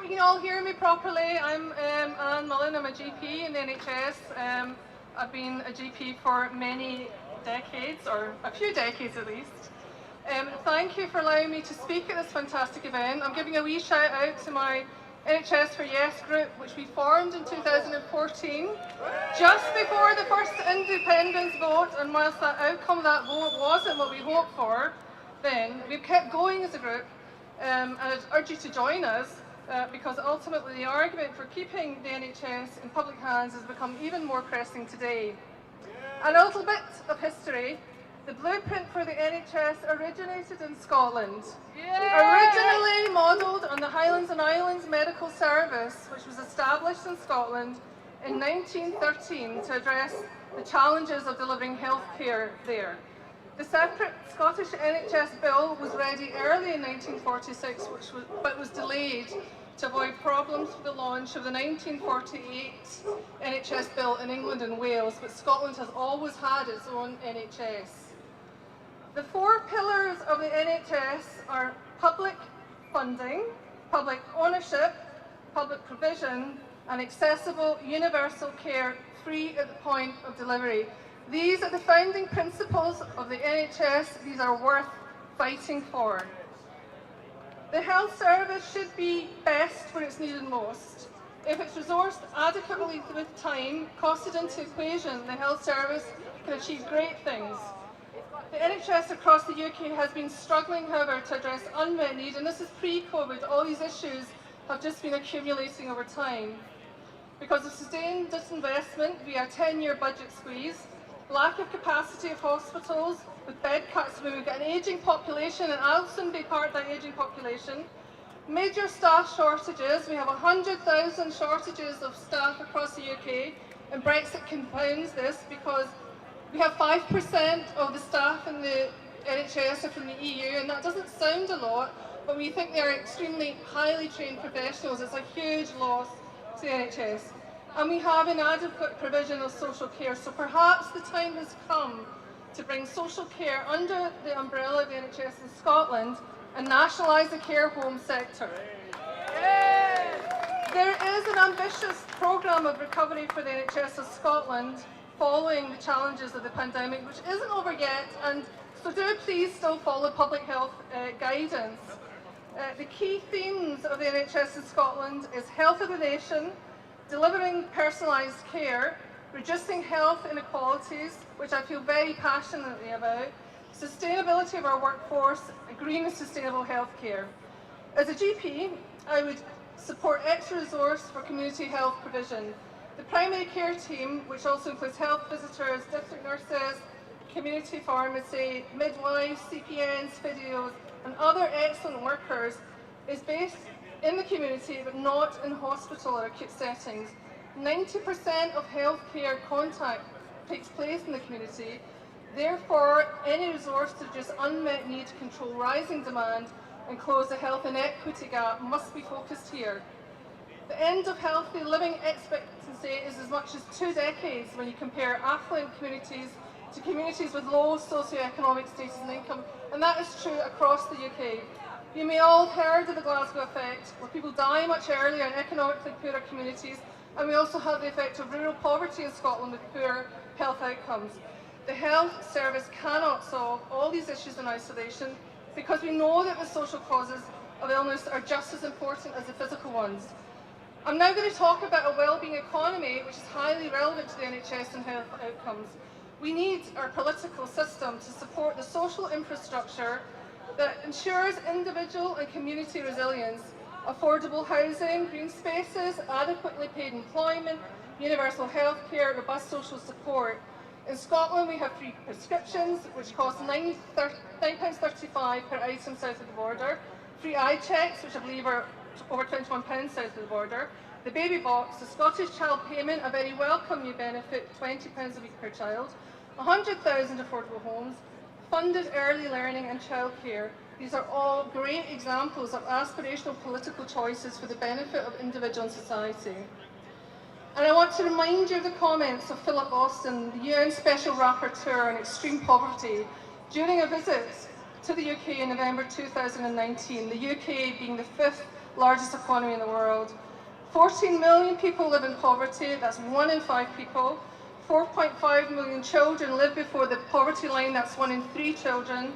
hope you can all hear me properly. I'm Anne Mullen, I'm a GP in the NHS. I've been a GP for many decades, or a few decades at least. Thank you for allowing me to speak at this fantastic event. I'm giving a wee shout out to my NHS for Yes group, which we formed in 2014, just before the first independence vote, and whilst the outcome of that vote wasn't what we hoped for, then we've kept going as a group, and I'd urge you to join us, because ultimately the argument for keeping the NHS in public hands has become even more pressing today. And a little bit of history. The blueprint for the NHS originated in Scotland. Originally modelled on the Highlands and Islands Medical Service, which was established in Scotland in 1913 to address the challenges of delivering health care there. The separate Scottish NHS bill was ready early in 1946, but was delayed to avoid problems with the launch of the 1948 NHS bill in England and Wales, but Scotland has always had its own NHS. The four pillars of the NHS are public funding, public ownership, public provision, and accessible universal care free at the point of delivery. These are the founding principles of the NHS. These are worth fighting for. The health service should be best where it's needed most. If it's resourced adequately with time, costed into equation, the health service can achieve great things. The NHS across the UK has been struggling, however, to address unmet need, and this is pre-COVID. All these issues have just been accumulating over time. Because of sustained disinvestment via a 10-year budget squeeze, lack of capacity of hospitals with bed cuts, we've got an ageing population, and I'll soon be part of that ageing population. Major staff shortages, we have 100,000 shortages of staff across the UK, and Brexit compounds this because we have 5% of the staff in the NHS are from the EU, and that doesn't sound a lot, but when you think they are extremely highly trained professionals, it's a huge loss to the NHS. And we have inadequate provision of social care, so perhaps the time has come to bring social care under the umbrella of the NHS in Scotland and nationalise the care home sector. There is an ambitious programme of recovery for the NHS of Scotland following the challenges of the pandemic, which isn't over yet, and so do please still follow public health guidance. The key themes of the NHS in Scotland is health of the nation, delivering personalised care, reducing health inequalities, which I feel very passionately about, sustainability of our workforce, and green and sustainable healthcare. As a GP, I would support extra resource for community health provision. The primary care team, which also includes health visitors, district nurses, community pharmacy, midwives, CPNs, physios, and other excellent workers, is based in the community but not in hospital or acute settings. 90% of healthcare contact takes place in the community. Therefore, any resource to reduce unmet need, control rising demand, and close the health inequity gap must be focused here. The end of healthy living expectancy is as much as 2 decades when you compare affluent communities to communities with low socioeconomic status and income, and that is true across the UK. You may all have heard of the Glasgow effect, where people die much earlier in economically poorer communities, and we also have the effect of rural poverty in Scotland with poor health outcomes. The health service cannot solve all these issues in isolation, because we know that the social causes of illness are just as important as the physical ones. I'm now going to talk about a wellbeing economy, which is highly relevant to the NHS and health outcomes. We need our political system to support the social infrastructure that ensures individual and community resilience, affordable housing, green spaces, adequately paid employment, universal health care, robust social support. In Scotland, we have free prescriptions, which cost £9.35 per item south of the border, free eye checks, which I believe are over £21 south of the border, the baby box, the Scottish Child Payment, a very welcome new benefit, £20 a week per child, 100,000 affordable homes, funded early learning and childcare. These are all great examples of aspirational political choices for the benefit of individual and society. And I want to remind you of the comments of Philip Austin, the UN Special Rapporteur on Extreme Poverty, during a visit to the UK in November 2019, the UK being the 5th largest economy in the world. 14 million people live in poverty, that's 1 in 5 people. 4.5 million children live before the poverty line, that's 1 in 3 children.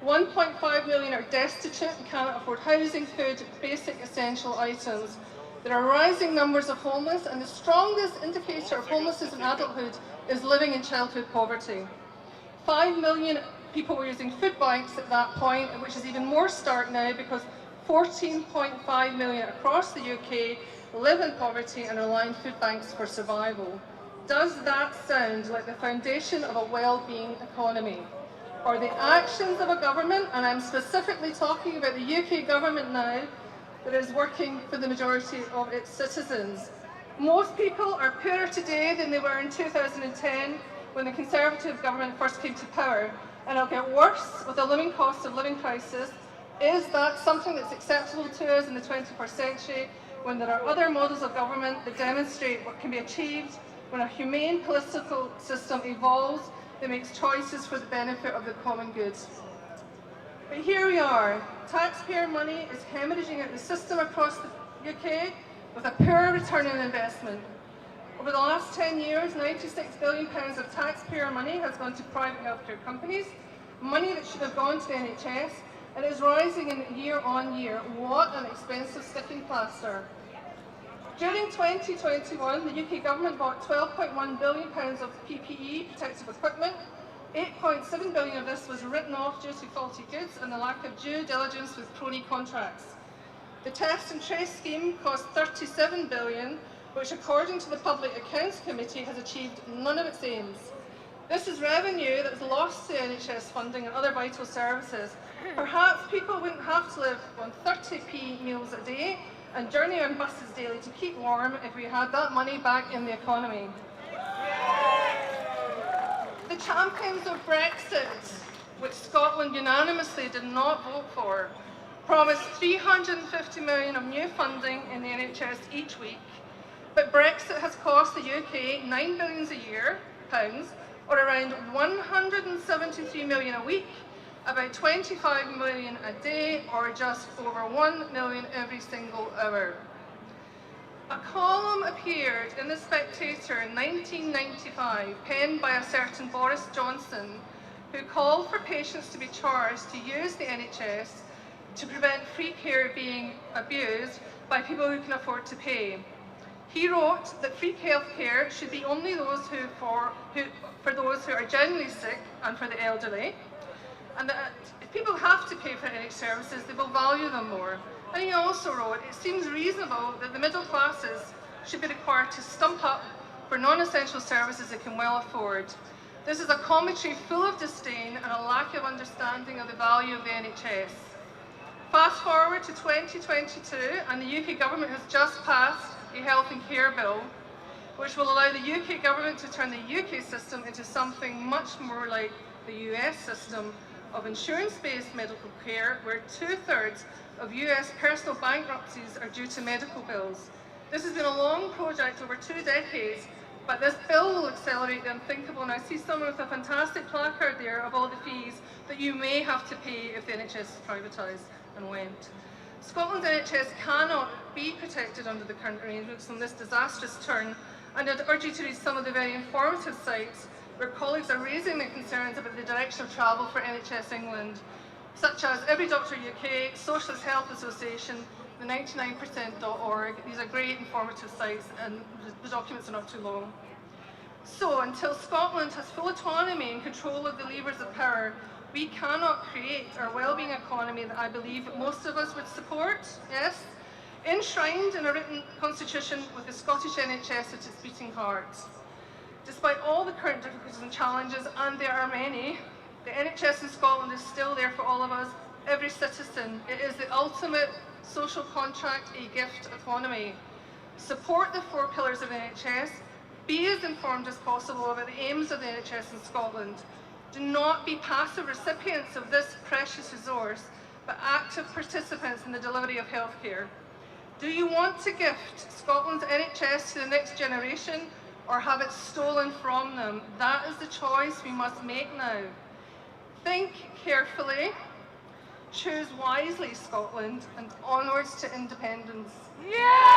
1.5 million are destitute and cannot afford housing, food, basic essential items. There are rising numbers of homeless, and the strongest indicator of homelessness in adulthood is living in childhood poverty. 5 million people were using food banks at that point, which is even more stark now because 14.5 million across the UK live in poverty and rely on food banks for survival. Does that sound like the foundation of a well-being economy? Or the actions of a government, and I'm specifically talking about the UK government now, that is working for the majority of its citizens? Most people are poorer today than they were in 2010 when the Conservative government first came to power, and it'll get worse with the living cost of living crisis. Is that something that's acceptable to us in the 21st century when there are other models of government that demonstrate what can be achieved when a humane political system evolves that makes choices for the benefit of the common good? But here we are. Taxpayer money is hemorrhaging out the system across the UK with a poor return on investment. Over the last 10 years, £96 billion of taxpayer money has gone to private healthcare companies, money that should have gone to the NHS, and is rising in year on year. What an expensive sticking plaster. During 2021, the UK government bought £12.1 billion of PPE, protective equipment. 8.7 billion of this was written off due to faulty goods and the lack of due diligence with crony contracts. The test and trace scheme cost £37 billion, which according to the Public Accounts Committee has achieved none of its aims. This is revenue that was lost to NHS funding and other vital services. Perhaps people wouldn't have to live on 30p meals a day and journey on buses daily to keep warm if we had that money back in the economy. The champions of Brexit, which Scotland unanimously did not vote for, promised 350 million of new funding in the NHS each week, but Brexit has cost the UK £9 billion a year, or around 173 million a week, about 25 million a day, or just over 1 million every single hour. A column appeared in The Spectator in 1995, penned by a certain Boris Johnson, who called for patients to be charged to use the NHS to prevent free care being abused by people who can afford to pay. He wrote that free healthcare should be only for those who are genuinely sick and for the elderly, and that if people have to pay for NHS services, they will value them more. And he also wrote, it seems reasonable that the middle classes should be required to stump up for non-essential services they can well afford. This is a commentary full of disdain and a lack of understanding of the value of the NHS. Fast forward to 2022, and the UK government has just passed a health and care bill, which will allow the UK government to turn the UK system into something much more like the US system of insurance-based medical care, where 2/3 of US personal bankruptcies are due to medical bills. This has been a long project over 2 decades, but this bill will accelerate the unthinkable, and I see someone with a fantastic placard there of all the fees that you may have to pay if the NHS is privatised and went. Scotland's NHS cannot be protected under the current arrangements from this disastrous turn, and I'd urge you to read some of the very informative sites where colleagues are raising their concerns about the direction of travel for NHS England, such as Every Doctor UK, Socialist Health Association, the 99%.org. These are great informative sites, and the documents are not too long. So, until Scotland has full autonomy and control of the levers of power, we cannot create our wellbeing economy that I believe most of us would support, yes, enshrined in a written constitution with the Scottish NHS at its beating heart. Despite all the current difficulties and challenges, and there are many, the NHS in Scotland is still there for all of us, every citizen. It is the ultimate social contract, a gift economy. Support the 4 pillars of the NHS. Be as informed as possible about the aims of the NHS in Scotland. Do not be passive recipients of this precious resource, but active participants in the delivery of healthcare. Do you want to gift Scotland's NHS to the next generation, or have it stolen from them? That is the choice we must make now. Think carefully. Choose wisely, Scotland, and onwards to independence. Yeah!